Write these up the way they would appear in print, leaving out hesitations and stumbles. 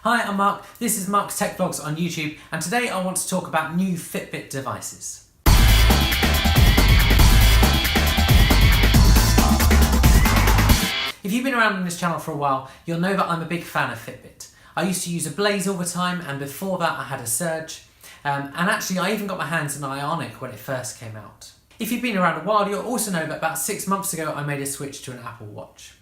Hi, I'm Mark. This is Mark's Tech Vlogs on YouTube, and today I want to talk about new Fitbit devices. If you've been around on this channel for a while, you'll know that I'm a big fan of Fitbit. I used to use a Blaze all the time, and before that I had a Surge, and actually I even got my hands on an Ionic when it first came out. If you've been around a while, you'll also know that about 6 months ago I made a switch to an Apple Watch.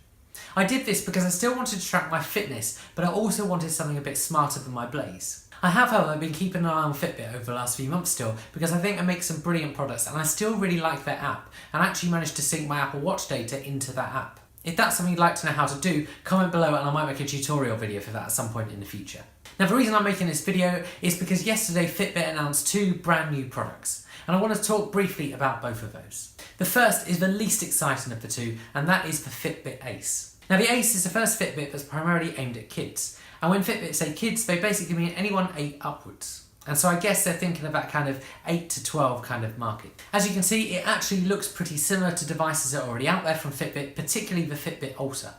I did this because I still wanted to track my fitness, but I also wanted something a bit smarter than my Blaze. I have, however, been keeping an eye on Fitbit over the last few months still, because I think they make some brilliant products and I still really like their app, and actually managed to sync my Apple Watch data into that app. If that's something you'd like to know how to do, comment below and I might make a tutorial video for that at some point in the future. Now, the reason I'm making this video is because yesterday Fitbit announced 2 brand new products, and I want to talk briefly about both of those. The first is the least exciting of the two, and that is the Fitbit Ace. Now, the Ace is the first Fitbit that's primarily aimed at kids, and when Fitbit say kids, they basically mean anyone 8 upwards. And so I guess they're thinking of that kind of 8 to 12 kind of market. As you can see, it actually looks pretty similar to devices that are already out there from Fitbit, particularly the Fitbit Ultra.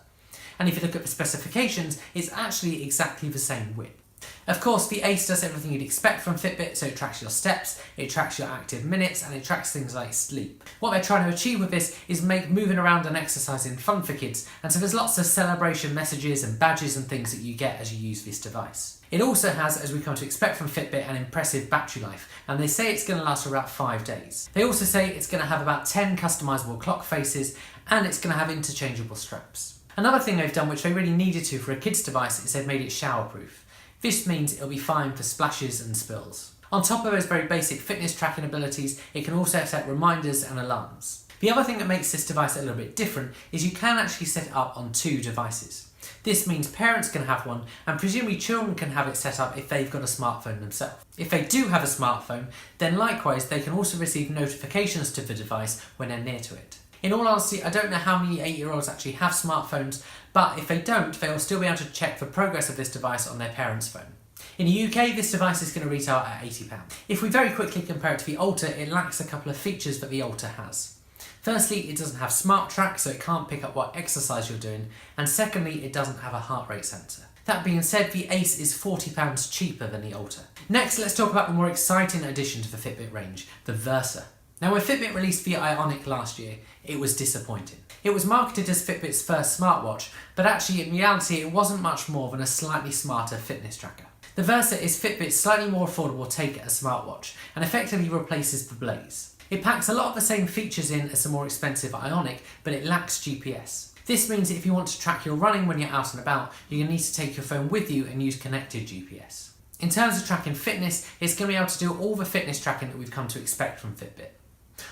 And if you look at the specifications, it's actually exactly the same width. Of course, the Ace does everything you'd expect from Fitbit, so it tracks your steps, it tracks your active minutes, and it tracks things like sleep. What they're trying to achieve with this is make moving around and exercising fun for kids, and so there's lots of celebration messages and badges and things that you get as you use this device. It also has, as we come to expect from Fitbit, an impressive battery life, and they say it's going to last for about 5 days. They also say it's going to have about 10 customizable clock faces, and it's going to have interchangeable straps. Another thing they've done, which they really needed to for a kid's device, is they've made it shower-proof. This means it'll be fine for splashes and spills. On top of those very basic fitness tracking abilities, it can also set reminders and alarms. The other thing that makes this device a little bit different is you can actually set it up on 2 devices. This means parents can have one, and presumably children can have it set up if they've got a smartphone themselves. If they do have a smartphone, then likewise they can also receive notifications to the device when they're near to it. In all honesty, I don't know how many 8-year-olds actually have smartphones, but if they don't, they will still be able to check the progress of this device on their parents' phone. In the UK, this device is going to retail at £80. If we very quickly compare it to the Ultra, it lacks a couple of features that the Ultra has. Firstly, it doesn't have Smart Track, so it can't pick up what exercise you're doing, and secondly, it doesn't have a heart rate sensor. That being said, the Ace is £40 cheaper than the Ultra. Next, let's talk about the more exciting addition to the Fitbit range, the Versa. Now, when Fitbit released the Ionic last year, it was disappointing. It was marketed as Fitbit's first smartwatch, but actually in reality it wasn't much more than a slightly smarter fitness tracker. The Versa is Fitbit's slightly more affordable take at a smartwatch, and effectively replaces the Blaze. It packs a lot of the same features in as the more expensive Ionic, but it lacks GPS. This means that if you want to track your running when you're out and about, you're going to need to take your phone with you and use connected GPS. In terms of tracking fitness, it's going to be able to do all the fitness tracking that we've come to expect from Fitbit.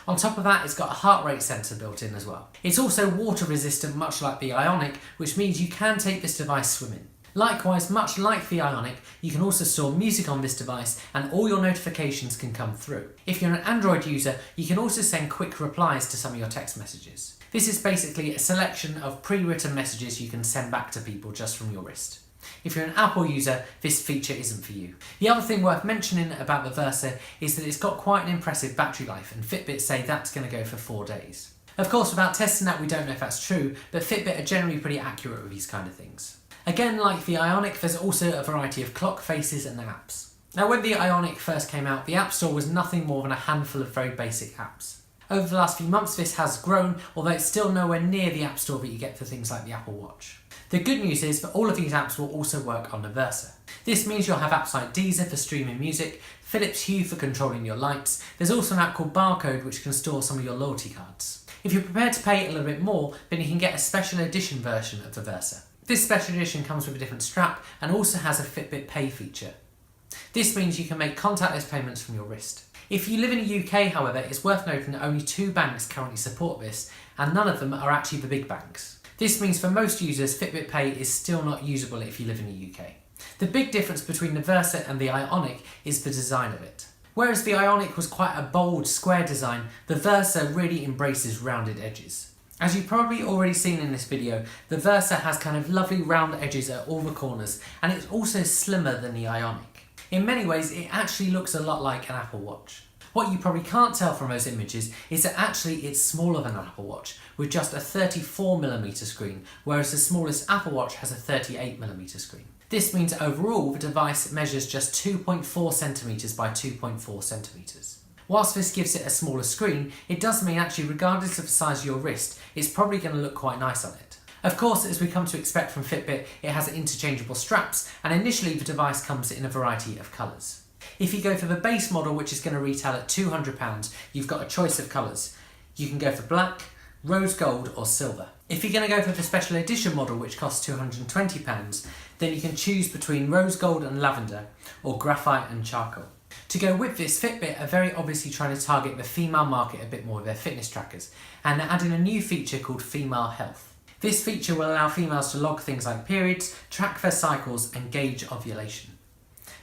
On top of that, it's got a heart rate sensor built in as well. It's also water resistant, much like the Ionic, which means you can take this device swimming. Likewise, much like the Ionic, you can also store music on this device and all your notifications can come through. If you're an Android user, you can also send quick replies to some of your text messages. This is basically a selection of pre-written messages you can send back to people just from your wrist. If you're an Apple user, this feature isn't for you. The other thing worth mentioning about the Versa is that it's got quite an impressive battery life, and Fitbit say that's going to go for 4 days. Of course, without testing that, we don't know if that's true, but Fitbit are generally pretty accurate with these kind of things. Again, like the Ionic, there's also a variety of clock faces and apps. Now, when the Ionic first came out, the App Store was nothing more than a handful of very basic apps. Over the last few months, this has grown, although it's still nowhere near the App Store that you get for things like the Apple Watch. The good news is that all of these apps will also work on the Versa. This means you'll have apps like Deezer for streaming music, Philips Hue for controlling your lights. There's also an app called Barcode which can store some of your loyalty cards. If you're prepared to pay a little bit more, then you can get a special edition version of the Versa. This special edition comes with a different strap and also has a Fitbit Pay feature. This means you can make contactless payments from your wrist. If you live in the UK, however, it's worth noting that only 2 banks currently support this, and none of them are actually the big banks. This means for most users, Fitbit Pay is still not usable if you live in the UK. The big difference between the Versa and the Ionic is the design of it. Whereas the Ionic was quite a bold, square design, the Versa really embraces rounded edges. As you've probably already seen in this video, the Versa has kind of lovely round edges at all the corners, and it's also slimmer than the Ionic. In many ways, it actually looks a lot like an Apple Watch. What you probably can't tell from those images is that actually it's smaller than an Apple Watch, with just a 34mm screen, whereas the smallest Apple Watch has a 38mm screen. This means overall the device measures just 2.4 centimeters by 2.4 centimeters. Whilst this gives it a smaller screen, it does mean actually regardless of the size of your wrist, it's probably going to look quite nice on it. Of course, as we come to expect from Fitbit, it has interchangeable straps, and initially the device comes in a variety of colours. If you go for the base model, which is going to retail at £200, you've got a choice of colours. You can go for black, rose gold or silver. If you're going to go for the special edition model, which costs £220, then you can choose between rose gold and lavender, or graphite and charcoal. To go with this, Fitbit are very obviously trying to target the female market a bit more with their fitness trackers, and they're adding a new feature called Female Health. This feature will allow females to log things like periods, track their cycles and gauge ovulation.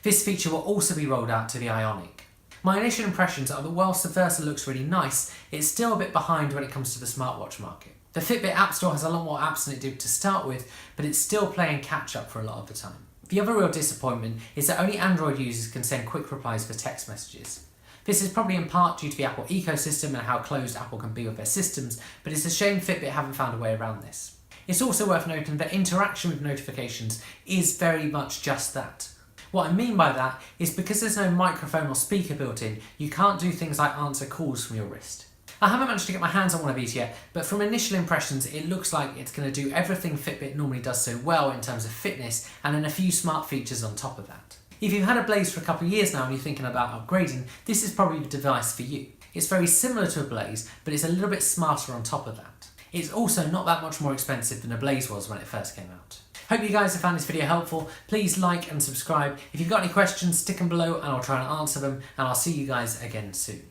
This feature will also be rolled out to the Ionic. My initial impressions are that whilst the Versa looks really nice, it's still a bit behind when it comes to the smartwatch market. The Fitbit App Store has a lot more apps than it did to start with, but it's still playing catch up for a lot of the time. The other real disappointment is that only Android users can send quick replies for text messages. This is probably in part due to the Apple ecosystem and how closed Apple can be with their systems, but it's a shame Fitbit haven't found a way around this. It's also worth noting that interaction with notifications is very much just that. What I mean by that is because there's no microphone or speaker built in, you can't do things like answer calls from your wrist. I haven't managed to get my hands on one of these yet, but from initial impressions it looks like it's going to do everything Fitbit normally does so well in terms of fitness, and then a few smart features on top of that. If you've had a Blaze for a couple of years now and you're thinking about upgrading, this is probably the device for you. It's very similar to a Blaze, but it's a little bit smarter on top of that. It's also not that much more expensive than a Blaze was when it first came out. Hope you guys have found this video helpful. Please like and subscribe. If you've got any questions, stick them below and I'll try and answer them, and I'll see you guys again soon.